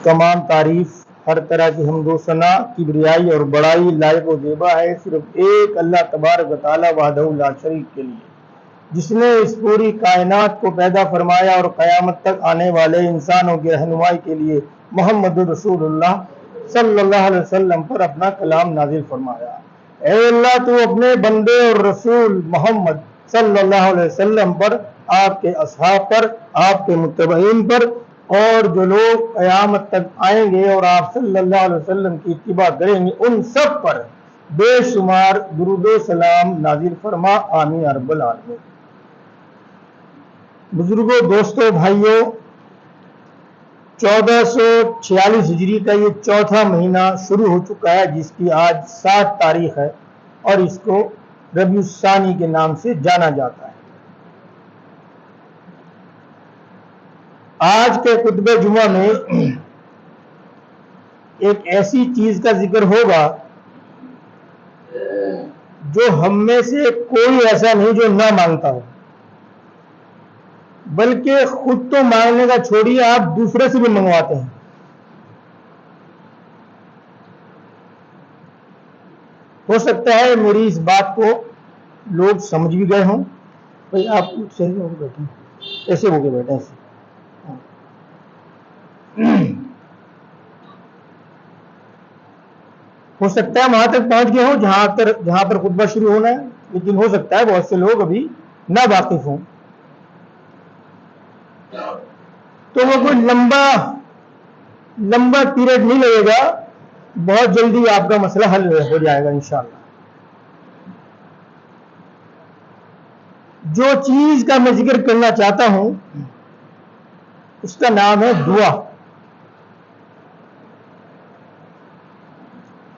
तमाम तारीफ, हर तरह की हमदो सना, किबरियाई और बड़ाई लायक व ज़ेबा है सिर्फ एक अल्लाह तबारक व तआला वहदहू ला शरीक के लिए, जिसने इस पूरी कायनात को पैदा फरमाया और क़यामत तक आने वाले इंसानों की रहनुमाई के लिए मोहम्मद रसूलुल्लाह सल्लल्लाहु अलैहि वसल्लम पर अपना कलाम नाजिल फरमाया। ऐ अल्लाह, तू अपने बंदे और रसूल मोहम्मद सल्लल्लाहु अलैहि वसल्लम पर, आपके असहाब पर, आपके मुत्तबईन पर और जो लोग क़यामत तक आएंगे और आप सल्लल्लाहु अलैहि वसल्लम की इत्तिबा करेंगे उन सब पर बेशुमार दुरूद व सलाम नाजिल फरमा। आमीन या रब्बल आलमीन। बुजुर्गों, दोस्तों, भाइयों, 1446 हिजरी का ये चौथा महीना शुरू हो चुका है, जिसकी आज 7 तारीख है और इसको रबीउ सानी के नाम से जाना जाता है। आज के खुतबे जुमा में एक ऐसी चीज का जिक्र होगा जो हम में से कोई ऐसा नहीं जो ना मांगता हो, बल्कि खुद तो मांगने का छोड़िए, आप दूसरे से भी मंगवाते हैं। हो सकता है मेरी इस बात को लोग समझ भी गए हों। भाई आप सही होकर बैठे, ऐसे होके बैठे, ऐसे हो सकता है वहां तक पहुंच गए हो जहां पर खुतबा शुरू होना है, लेकिन हो सकता है बहुत से लोग अभी ना वाकिफ हों, तो वो कोई लंबा पीरियड नहीं लगेगा, बहुत जल्दी आपका मसला हल हो जाएगा इंशाअल्लाह। जो चीज का मैं जिक्र करना चाहता हूं उसका नाम है दुआ।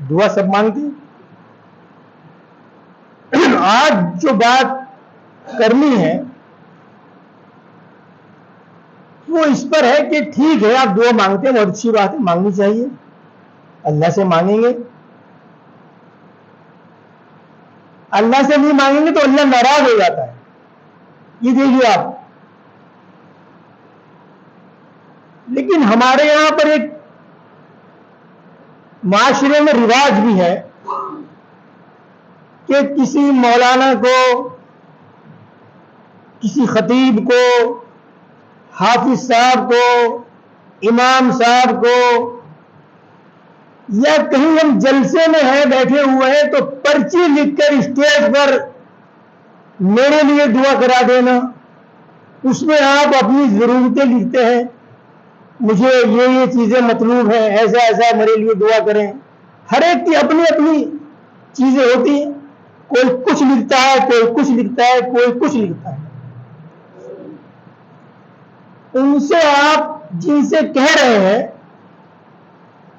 दुआ सब मांगते हैं। आज जो बात करनी है वो इस पर है कि ठीक है, आप दुआ मांगते हैं, बहुत अच्छी बात है, मांगनी चाहिए, अल्लाह से मांगेंगे। अल्लाह से नहीं मांगेंगे तो अल्लाह नाराज हो जाता है। ये देखिए आप, लेकिन हमारे यहां पर एक माशरे में रिवाज भी है कि किसी मौलाना को, किसी खतीब को, हाफिज साहब को, इमाम साहब को, या कहीं हम जलसे में हैं, बैठे हुए हैं, तो पर्ची लिखकर स्टेज पर मेरे लिए दुआ करा देना। उसमें आप अपनी जरूरतें लिखते हैं, मुझे ये चीजें मतलूब हैं, ऐसा ऐसा मेरे लिए दुआ करें। हर एक की अपनी अपनी चीजें होती हैं, कोई कुछ लिखता है, कोई कुछ लिखता है, कोई कुछ लिखता है। उनसे आप जिनसे कह रहे हैं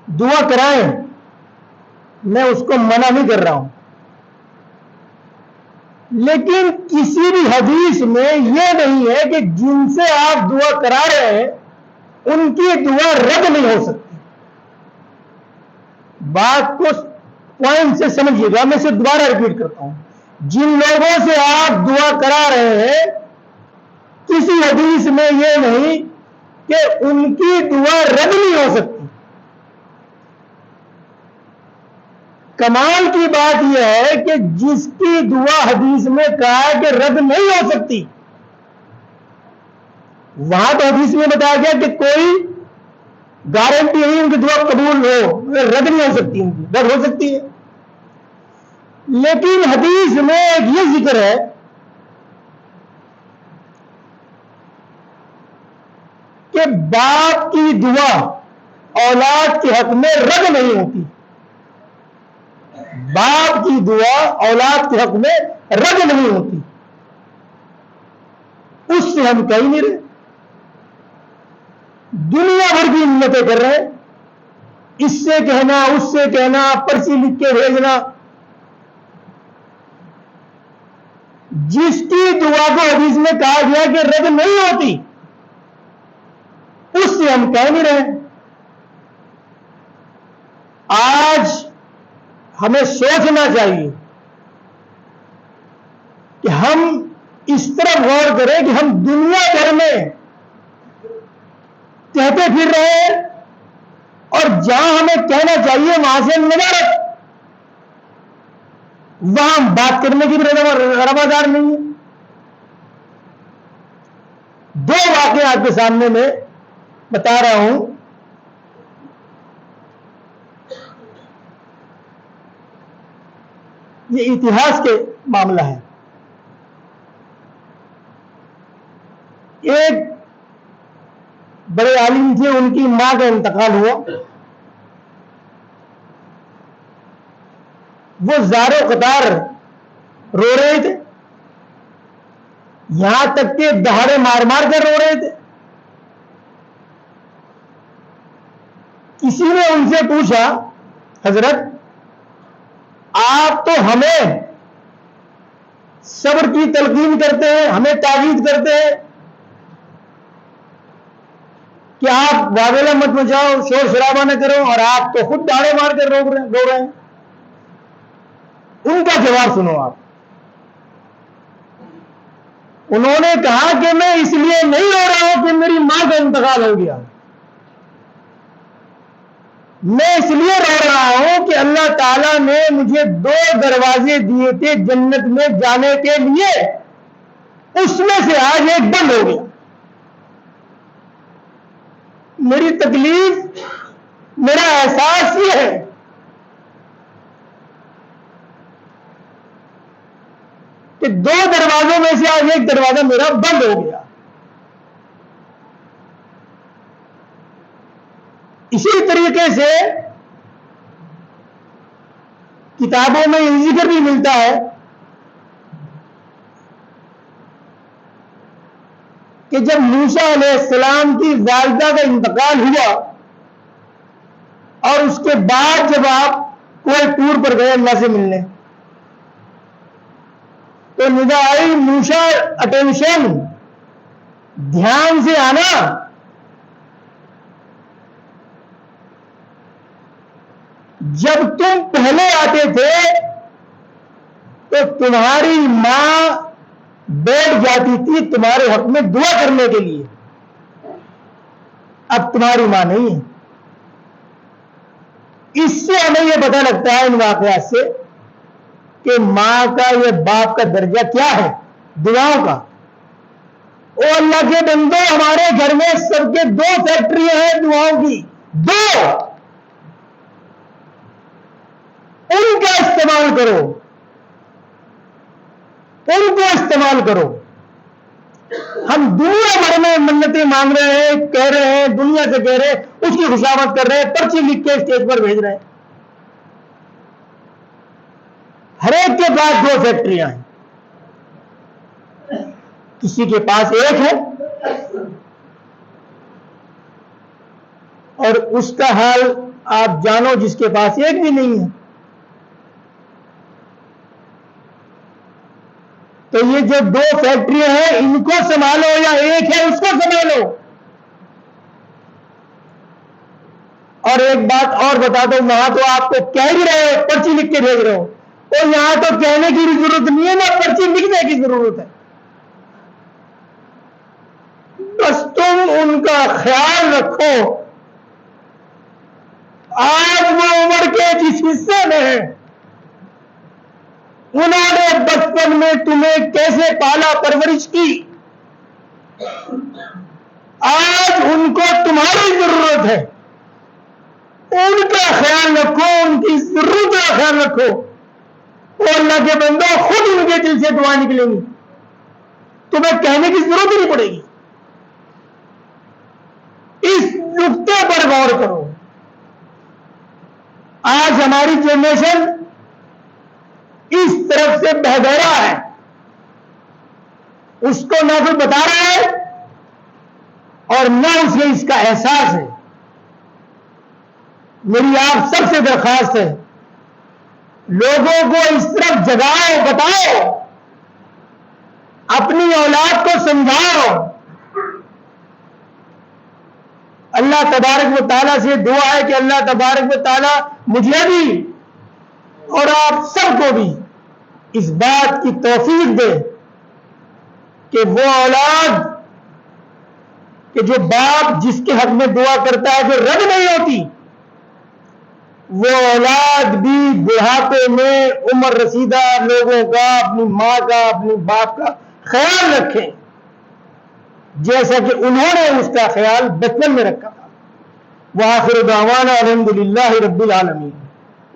दुआ कराएं, मैं उसको मना नहीं कर रहा हूं, लेकिन किसी भी हदीस में यह नहीं है कि जिनसे आप दुआ करा रहे हैं उनकी दुआ रद्द नहीं हो सकती। बात को पॉइंट से समझिएगा, मैं इसे दोबारा रिपीट करता हूं। जिन लोगों से आप दुआ करा रहे हैं, किसी हदीस में यह नहीं कि उनकी दुआ रद्द नहीं हो सकती। कमाल की बात यह है कि जिसकी दुआ हदीस में कहा है कि रद्द नहीं हो सकती, वहां तो हदीस में बताया गया कि कोई गारंटी नहीं उनकी दुआ कबूल हो, रद्द नहीं हो सकती, उनकी रद्द हो सकती है। लेकिन हदीस में एक ये जिक्र है कि बाप की दुआ औलाद के हक में रद्द नहीं होती। बाप की दुआ औलाद के हक में रद्द नहीं होती। उससे हम कह ही नहीं रहे, दुनिया भर की मिन्नतें कर रहे हैं, इससे कहना, उससे कहना, पर्ची लिख के भेजना। जिसकी दुआ को हदीस में कहा गया कि रद्द नहीं होती, उससे हम कह नहीं रहे। आज हमें सोचना चाहिए कि हम इस तरफ गौर करें कि हम दुनिया भर में कहते फिर रहे हैं جہاں ہمیں کہنا چاہیے وہاں سے نظارت، وہاں بات کرنے کی بھی روادار نہیں ہے۔ دو واقعے آپ کے سامنے میں بتا رہا ہوں۔ یہ اتہاس کے معاملہ ہے۔ ایک بڑے عالم تھے، ان کی ماں کا انتقال ہوا، وہ زار و قطار رو رہے تھے، یہاں تک کہ دہاڑے مار مار کر رو رہے تھے۔ کسی نے ان سے پوچھا، حضرت آپ تو ہمیں صبر کی تلقین کرتے ہیں، ہمیں تاکید کرتے ہیں کہ آپ واویلا مت مچاؤ، شور شرابہ نہ کرو، اور آپ تو خود دہاڑے مار کر رو رہے ہیں۔ ان کا جواب سنو آپ۔ انہوں نے کہا کہ میں اس لیے نہیں رو رہا ہوں کہ میری ماں کا انتقال ہو گیا، میں اس لیے رو رہا ہوں کہ اللہ تعالیٰ نے مجھے 2 دروازے دیے تھے جنت میں جانے کے لیے، اس میں سے آج ایک بند ہو گیا۔ میری تکلیف، میرا احساس یہ ہے کہ 2 دروازوں میں سے آج ایک دروازہ میرا بند ہو گیا۔ اسی طریقے سے کتابوں میں یہ ذکر بھی ملتا ہے کہ جب موسیٰ علیہ السلام کی والدہ کا انتقال ہوا اور اس کے بعد جب آپ کوئی ٹور پر گئے اللہ سے ملنے، تو ندا آئی، موسیٰ اٹینشن، دھیان سے آنا۔ جب تم پہلے آتے تھے تو تمہاری ماں بیٹھ جاتی تھی تمہارے حق میں دعا کرنے کے لیے، اب تمہاری ماں نہیں ہے۔ اس سے ہمیں یہ پتہ لگتا ہے ان واقعات سے کہ ماں کا یہ باپ کا درجہ کیا ہے دعاؤں کا۔ او اللہ کے بندو، ہمارے گھر میں سب کے 2 فیکٹری ہیں دعاؤں کی، 2، ان کا استعمال کرو، ان کو استعمال کرو۔ ہم دنیا بھر میں منتیں مانگ رہے ہیں، کہہ رہے ہیں، دنیا سے کہہ رہے ہیں، اس کی خوشامد کر رہے ہیں، پرچی لکھ کے اسٹیج پر بھیج رہے ہیں۔ ہر ایک کے پاس 2 فیکٹریاں ہیں، کسی کے پاس 1 ہے، اور اس کا حال آپ جانو جس کے پاس 1 بھی نہیں ہے۔ تو یہ جو 2 فیکٹریاں ہیں ان کو سنبھالو، یا 1 ہے اس کو سنبھالو۔ اور ایک بات اور بتا دو، وہاں تو آپ کو کہہ ہی رہے ہو، پرچی لکھ کے بھیج رہے ہو، اور یہاں تو کہنے کی بھی ضرورت نہیں ہے، نہ پرچی لکھنے کی ضرورت ہے، بس تم ان کا خیال رکھو۔ آج وہ عمر کے جس حصے میں ہیں، انہوں نے بچپن میں تمہیں کیسے پالا پرورش کی، آج ان کو تمہاری ضرورت ہے، ان کا خیال رکھو، ان کی ضرورت کا خیال رکھو۔ اور اللہ کے بندو، خود ان کے دل سے دعا نکلیں گی، تمہیں کہنے کی ضرورت نہیں پڑے گی۔ اس نقطے پر غور کرو۔ آج ہماری جنریشن اس طرف سے بہدورا ہے، اس کو نہ کوئی بتا رہا ہے اور نہ اسے اس کا احساس ہے۔ میری آپ سب سے درخواست ہے، لوگوں کو اس طرف جگاؤ، بتاؤ، اپنی اولاد کو سمجھاؤ۔ اللہ تبارک و تعالیٰ سے دعا ہے کہ اللہ تبارک و تعالیٰ مجھے بھی اور آپ سب کو بھی اس بات کی توفیق دے کہ وہ اولاد کہ جو باپ جس کے حق میں دعا کرتا ہے جو رد نہیں ہوتی، وہ اولاد بھی بڑھاپے میں عمر رسیدہ لوگوں کا، اپنی ماں کا، اپنی باپ کا خیال رکھیں جیسا کہ انہوں نے اس کا خیال بچپن میں رکھا تھا۔ وآخر دعوانا الحمدللہ رب العالمین۔